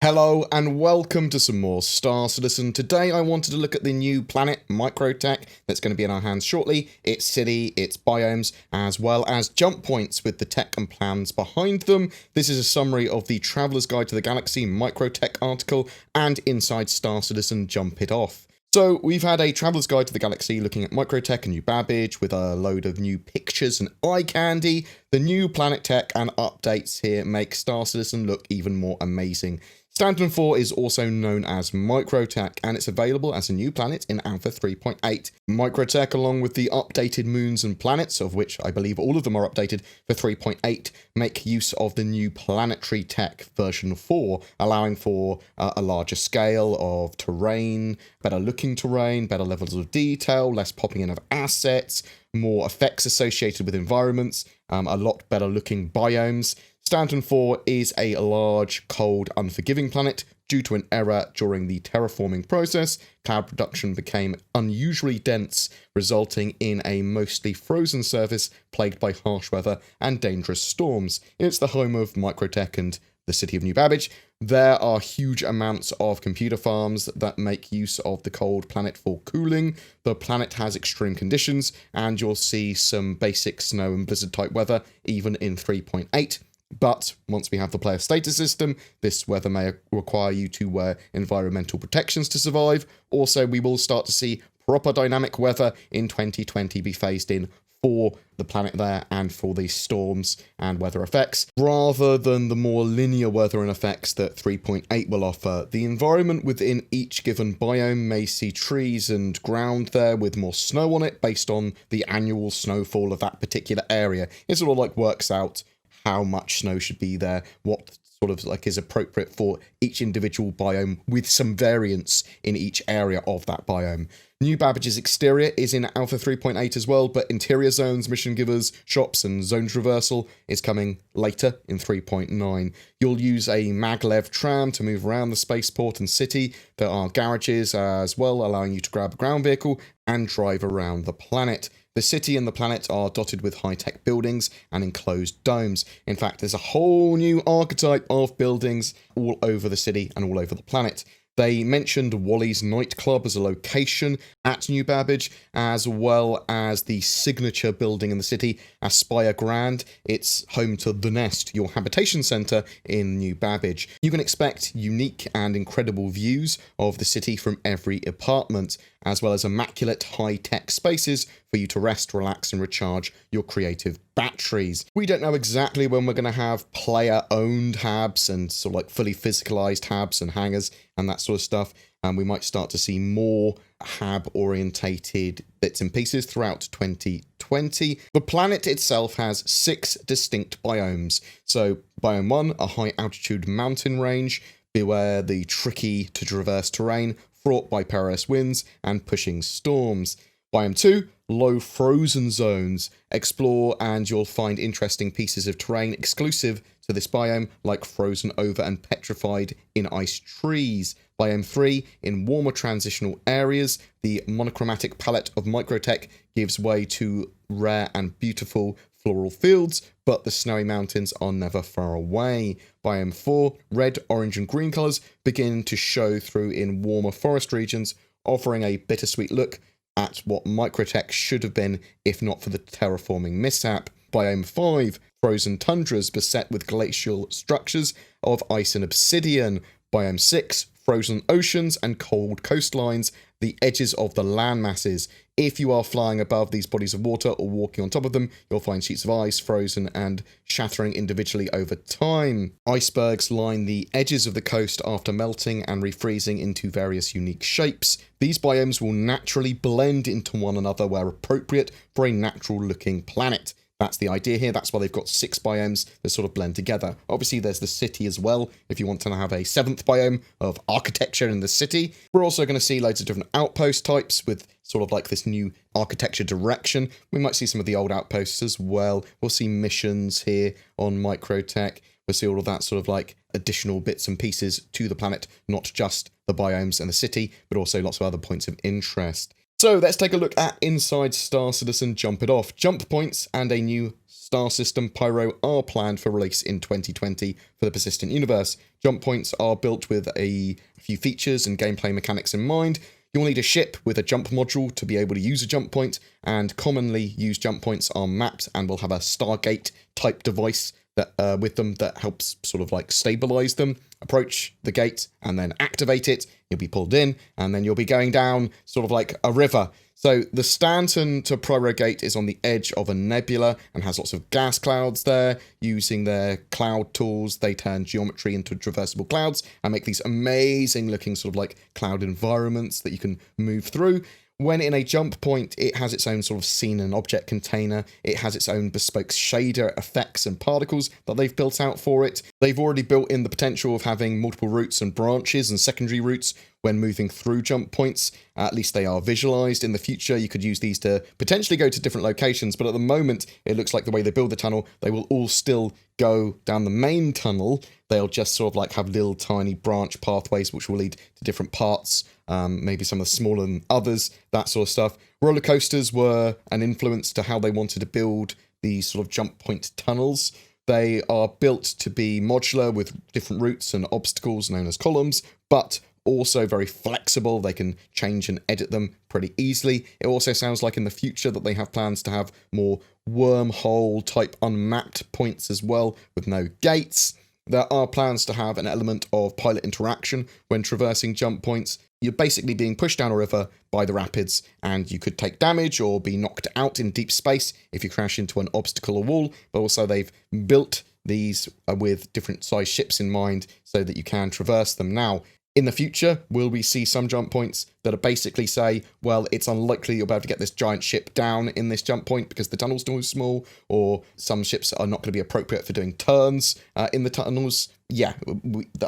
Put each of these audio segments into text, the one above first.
Hello and welcome to some more Star Citizen. Today I wanted to look at the new planet, microTech, that's going to be in our hands shortly, its city, its biomes, as well as jump points with the tech and plans behind them. This is a summary of the Traveller's Guide to the Galaxy microTech article and inside Star Citizen Jump It Off. So we've had a Traveller's Guide to the Galaxy looking at microTech and New Babbage with a load of new pictures and eye candy. The new planet tech and updates here make Star Citizen look even more amazing. Stanton 4 is also known as microTech, and it's available as a new planet in Alpha 3.8. Microtech, along with the updated moons and planets, of which I believe all of them are updated for 3.8, make use of the new Planetary tech version 4, allowing for a larger scale of terrain, better looking terrain, better levels of detail, less popping in of assets, more effects associated with environments, a lot better looking biomes. Stanton 4 is a large, cold, unforgiving planet. Due to an error during the terraforming process, cloud production became unusually dense, resulting in a mostly frozen surface plagued by harsh weather and dangerous storms. It's the home of microTech and the city of New Babbage. There are huge amounts of computer farms that make use of the cold planet for cooling. The planet has extreme conditions, and you'll see some basic snow and blizzard type weather even in 3.8. But once we have the player status system, this weather may require you to wear environmental protections to survive. Also, we will start to see proper dynamic weather in 2020 be phased in for the planet there and for the storms and weather effects, rather than the more linear weather and effects that 3.8 will offer. The environment within each given biome may see trees and ground there with more snow on it based on the annual snowfall of that particular area. It sort of like works out how much snow should be there, what sort of like is appropriate for each individual biome, with some variance in each area of that biome. New Babbage's exterior is in Alpha 3.8 as well, but interior zones, mission givers, shops, and zone traversal is coming later in 3.9. You'll use a maglev tram to move around the spaceport and city. There are garages as well, allowing you to grab a ground vehicle and drive around the planet. The city and the planet are dotted with high-tech buildings and enclosed domes. In fact, there's a whole new archetype of buildings all over the city and all over the planet. They mentioned Wally's nightclub as a location at New Babbage, as well as the signature building in the city, Aspire Grand. It's home to The Nest, your habitation centre in New Babbage. You can expect unique and incredible views of the city from every apartment, as well as immaculate high-tech spaces for you to rest, relax, and recharge your creative batteries. We don't know exactly when we're going to have player-owned hubs and sort of like fully physicalized hubs and hangars and that sort of stuff, and we might start to see more hab-orientated bits and pieces throughout 2020. The planet itself has 6 distinct biomes. So Biome 1, a high-altitude mountain range. Beware the tricky-to-traverse terrain, fraught by perilous winds and pushing storms. Biome 2, low frozen zones. Explore and you'll find interesting pieces of terrain exclusive to this biome, like frozen over and petrified in ice trees. Biome 3, in warmer transitional areas, the monochromatic palette of microTech gives way to rare and beautiful floral fields, but the snowy mountains are never far away. Biome 4, red, orange and green colours begin to show through in warmer forest regions, offering a bittersweet look at what microTech should have been if not for the terraforming mishap. Biome 5, frozen tundras beset with glacial structures of ice and obsidian. Biome 6, frozen oceans and cold coastlines, the edges of the land masses. If you are flying above these bodies of water or walking on top of them, you'll find sheets of ice frozen and shattering individually over time. Icebergs line the edges of the coast after melting and refreezing into various unique shapes. These biomes will naturally blend into one another where appropriate for a natural looking planet. That's the idea here. That's why they've got 6 biomes that sort of blend together. Obviously, there's the city as well, if you want to have a 7th biome of architecture in the city. We're also going to see loads of different outpost types with sort of like this new architecture direction. We might see some of the old outposts as well. We'll see missions here on microTech. We'll see all of that sort of like additional bits and pieces to the planet, not just the biomes and the city, but also lots of other points of interest. So let's take a look at inside Star Citizen Jump It Off. Jump points and a new star system Pyro are planned for release in 2020 for the persistent universe. Jump points are built with a few features and gameplay mechanics in mind. You'll need a ship with a jump module to be able to use a jump point, and commonly used jump points are mapped and will have a Stargate type device that with them that helps sort of like stabilize them. Approach the gate and then activate it. You'll be pulled in and then you'll be going down sort of like a river. So the Stanton to Pyro Gate is on the edge of a nebula and has lots of gas clouds there. Using their cloud tools, they turn geometry into traversable clouds and make these amazing looking sort of like cloud environments that you can move through. When in a jump point, it has its own sort of scene and object container. It has its own bespoke shader effects and particles that they've built out for it. They've already built in the potential of having multiple routes and branches and secondary routes when moving through jump points. At least they are visualized. In the future, you could use these to potentially go to different locations, but at the moment, it looks like the way they build the tunnel, they will all still go down the main tunnel. They'll just sort of like have little tiny branch pathways which will lead to different parts, maybe some of the smaller than others, that sort of stuff. Roller coasters were an influence to how they wanted to build these sort of jump point tunnels. They are built to be modular with different routes and obstacles known as columns, but also very flexible. They can change and edit them pretty easily. It also sounds like in the future that they have plans to have more wormhole type unmapped points as well with no gates. There are plans to have an element of pilot interaction when traversing jump points. You're basically being pushed down a river by the rapids and you could take damage or be knocked out in deep space if you crash into an obstacle or wall, but also they've built these with different size ships in mind so that you can traverse them. Now, in the future, will we see some jump points that are basically say, well, it's unlikely you'll be able to get this giant ship down in this jump point because the tunnel's too small, or some ships are not going to be appropriate for doing turns in the tunnels? Yeah,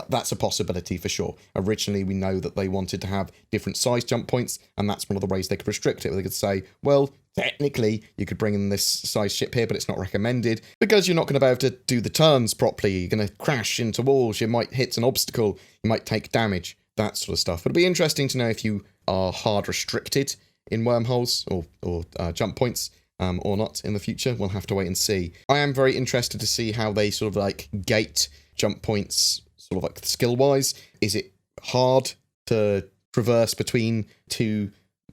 that's a possibility for sure. Originally, we know that they wanted to have different size jump points, and that's one of the ways they could restrict it. They could say, well, technically, you could bring in this size ship here, but it's not recommended because you're not going to be able to do the turns properly. You're going to crash into walls. You might hit an obstacle. You might take damage, that sort of stuff. But it'd be interesting to know if you are hard restricted in wormholes or jump points or not in the future. We'll have to wait and see. I am very interested to see how they sort of like gate jump points sort of like skill-wise. Is it hard to traverse between two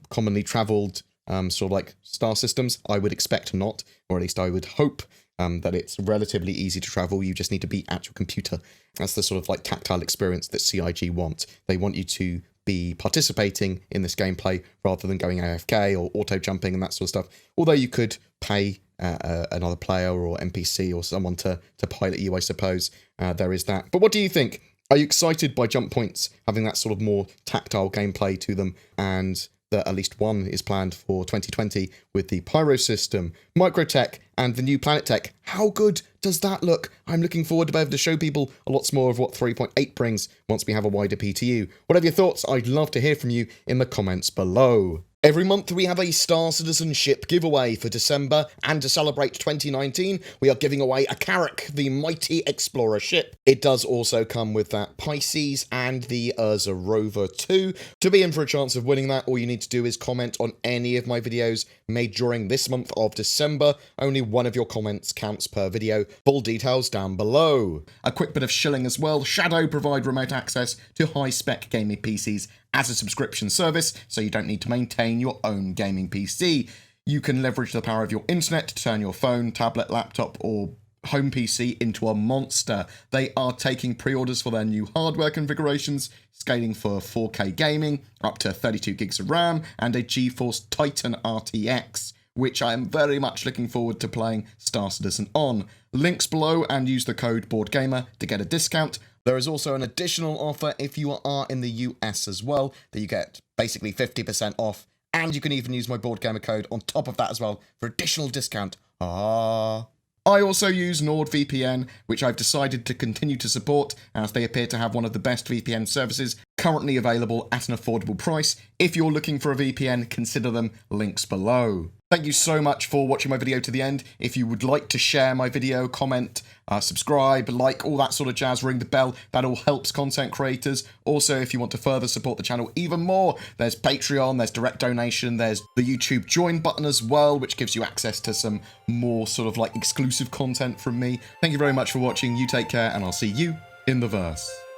commonly travelled sort of like star systems? I would expect not, or at least I would hope that it's relatively easy to travel. You just need to be at your computer. That's the sort of like tactile experience that CIG want. They want you to be participating in this gameplay rather than going AFK or auto jumping and that sort of stuff. Although you could pay another player or NPC or someone to pilot you, I suppose. There is that. But what do you think? Are you excited by jump points having that sort of more tactile gameplay to them, and that at least one is planned for 2020 with the Pyro system, microTech, and the new Planetary? How good does that look? I'm looking forward to be able to show people a lot more of what 3.8 brings once we have a wider PTU. Whatever your thoughts, I'd love to hear from you in the comments below. Every month we have a Star Citizen ship giveaway for December, and to celebrate 2019, we are giving away a Carrack, the mighty explorer ship. It does also come with that Pisces and the Urza Rover 2. To be in for a chance of winning that, all you need to do is comment on any of my videos made during this month of December. Only one of your comments counts per video. Full details down below. A quick bit of shilling as well. Shadow provide remote access to high-spec gaming PCs as a subscription service, so you don't need to maintain your own gaming PC. You can leverage the power of your internet to turn your phone, tablet, laptop, or home PC into a monster. They are taking pre-orders for their new hardware configurations, scaling for 4K gaming, up to 32 gigs of RAM, and a GeForce Titan RTX, which I am very much looking forward to playing Star Citizen on. Links below, and use the code BoredGamer to get a discount. There is also an additional offer if you are in the US as well, that you get basically 50% off, and you can even use my BoredGamer code on top of that as well for additional discount. I also use NordVPN, which I've decided to continue to support, as they appear to have one of the best VPN services currently available at an affordable price. If you're looking for a VPN, consider them, links below. Thank you so much for watching my video to the end. If you would like to share my video, comment, subscribe, like, all that sort of jazz, ring the bell, that all helps content creators. Also, if you want to further support the channel even more, there's Patreon, there's direct donation, there's the YouTube join button as well, which gives you access to some more sort of like exclusive content from me. Thank you very much for watching, you take care, and I'll see you in the verse.